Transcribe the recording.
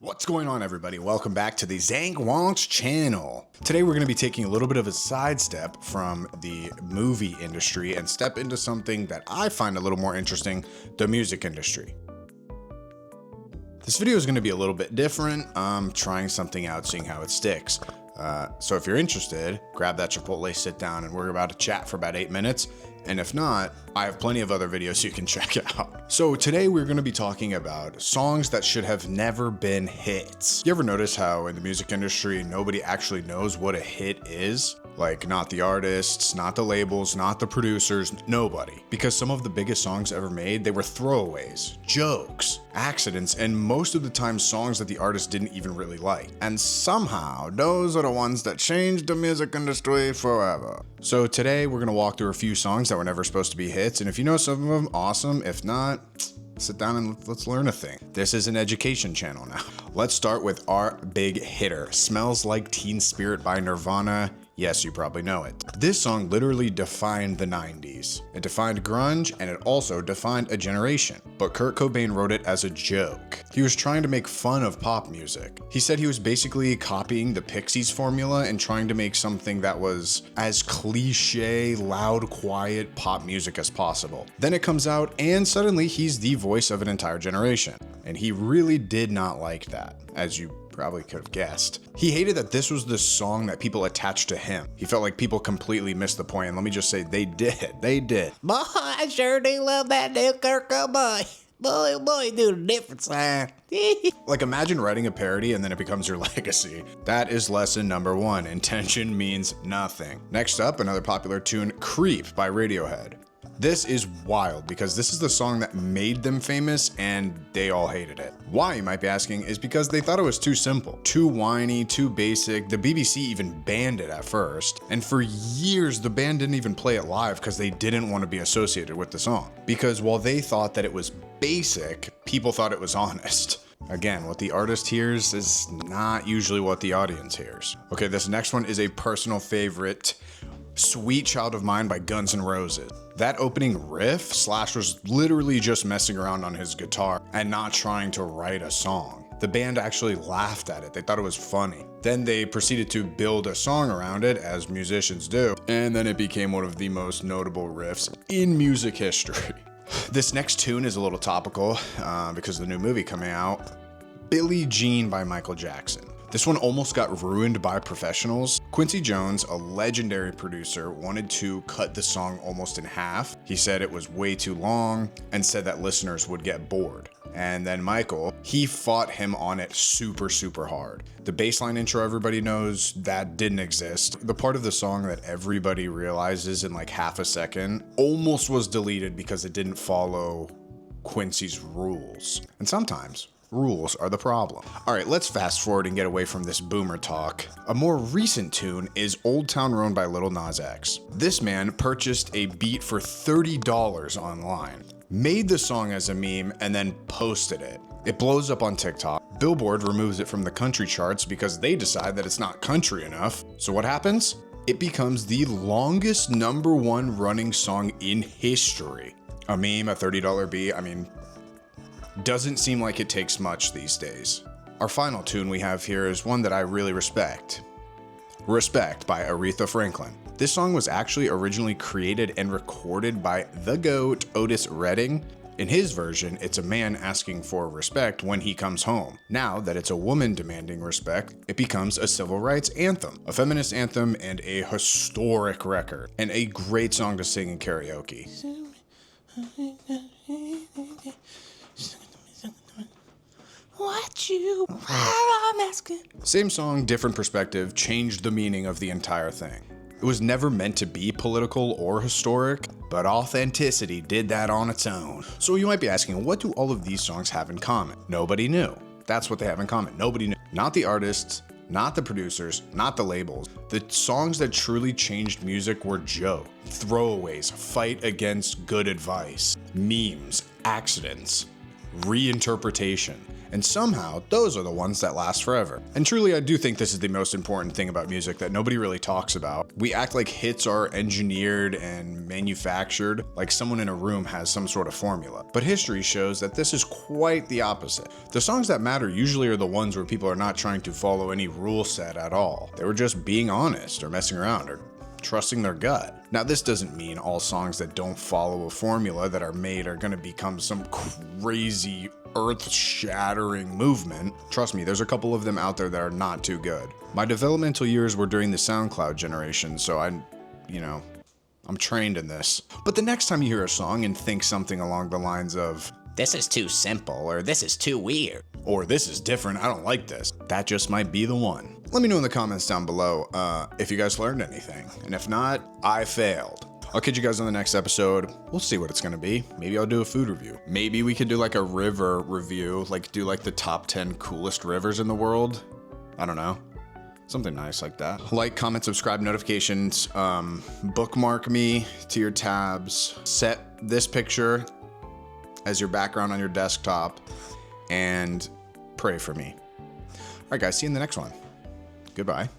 What's going on, everybody? Welcome back to the Zank Wonch channel. Today we're going to be taking a little bit of a sidestep from the movie industry and step into something that I find a little more interesting, the music industry. This video is going to be a little bit different. I'm trying something out, seeing how it sticks. So if you're interested, grab that Chipotle, sit down, and we're about to chat for about 8 minutes. And if not, I have plenty of other videos you can check out. So today we're going to be talking about songs that should have never been hits. You ever notice how in the music industry, nobody actually knows what a hit is? Like, not the artists, not the labels, not the producers, nobody. Because some of the biggest songs ever made, they were throwaways, jokes, accidents, and most of the time songs that the artist didn't even really like. And somehow, those are the ones that changed the music industry forever. So today, we're gonna walk through a few songs that were never supposed to be hits, and if you know some of them, awesome. If not, sit down and let's learn a thing. This is an education channel now. Let's start with our big hitter, Smells Like Teen Spirit by Nirvana. Yes, you probably know it. This song literally defined the 90s. It defined grunge, and it also defined a generation. But Kurt Cobain wrote it as a joke. He was trying to make fun of pop music. He said he was basically copying the Pixies formula and trying to make something that was as cliche, loud, quiet pop music as possible. Then it comes out, and suddenly he's the voice of an entire generation. And he really did not like that, as you probably could have guessed. He hated that this was the song that people attached to him. He felt like people completely missed the point, and let me just say, they did. They did. Boy, I sure do love that new Kurt Cobain. Boy, oh boy, do the difference, huh? Like, imagine writing a parody and then it becomes your legacy. That is lesson number 1. Intention means nothing. Next up, another popular tune, Creep by Radiohead. This is wild because this is the song that made them famous and they all hated it. Why, you might be asking, is because they thought it was too simple, too whiny, too basic. The BBC even banned it at first, and for years the band didn't even play it live because they didn't want to be associated with the song. Because while they thought that it was basic, people thought it was honest. Again, what the artist hears is not usually what the audience hears. Okay, this next one is a personal favorite, Sweet Child of Mine by Guns N' Roses. That opening riff, Slash was literally just messing around on his guitar and not trying to write a song. The band actually laughed at it. They thought it was funny. Then they proceeded to build a song around it, as musicians do, and then it became one of the most notable riffs in music history. This next tune is a little topical because of the new movie coming out, Billie Jean by Michael Jackson. This one almost got ruined by professionals. Quincy Jones, a legendary producer, wanted to cut the song almost in half. He said it was way too long and said that listeners would get bored. And then Michael, he fought him on it super hard. The bassline intro everybody knows, that didn't exist. The part of the song that everybody realizes in like half a second almost was deleted because it didn't follow Quincy's rules. And sometimes rules are the problem. All right, let's fast forward and get away from this boomer talk. A more recent tune is Old Town Road by Lil Nas X. This man purchased a beat for $30 online, made the song as a meme, and then posted it. It blows up on TikTok. Billboard removes it from the country charts because they decide that it's not country enough. So what happens? It becomes the longest #1 running song in history. A meme, a $30 beat, I mean, doesn't seem like it takes much these days. Our final tune we have here is one that I really respect. Respect by Aretha Franklin. This song was actually originally created and recorded by the GOAT, Otis Redding. In his version, it's a man asking for respect when he comes home. Now that it's a woman demanding respect, it becomes a civil rights anthem, a feminist anthem, and a historic record, and a great song to sing in karaoke. What you I'm asking. Same song, different perspective, changed the meaning of the entire thing. It was never meant to be political or historic, but authenticity did that on its own. So you might be asking, what do all of these songs have in common? Nobody knew. That's what they have in common. Nobody knew. Not the artists, not the producers, not the labels. The songs that truly changed music were jokes, throwaways, fight against good advice, memes, accidents, reinterpretation, And somehow, those are the ones that last forever. And truly, I do think this is the most important thing about music that nobody really talks about. We act like hits are engineered and manufactured, like someone in a room has some sort of formula. But history shows that this is quite the opposite. The songs that matter usually are the ones where people are not trying to follow any rule set at all. They were just being honest or messing around or trusting their gut. Now, this doesn't mean all songs that don't follow a formula that are made are gonna become some crazy earth-shattering movement. Trust me, there's a couple of them out there that are not too good. My developmental years were during the SoundCloud generation, so I'm trained in this. But the next time you hear a song and think something along the lines of, This is too simple, or this is too weird. or this is different, I don't like this, that just might be the one. Let me know in the comments down below if you guys learned anything. And if not, I failed. I'll catch you guys on the next episode. We'll see what it's gonna be. Maybe I'll do a food review. Maybe we could do like a river review, like do like the top 10 coolest rivers in the world. I don't know. Something nice like that. Like, comment, subscribe, notifications, bookmark me to your tabs, set this picture as your background on your desktop, and pray for me. All right, guys, see you in the next one. Goodbye.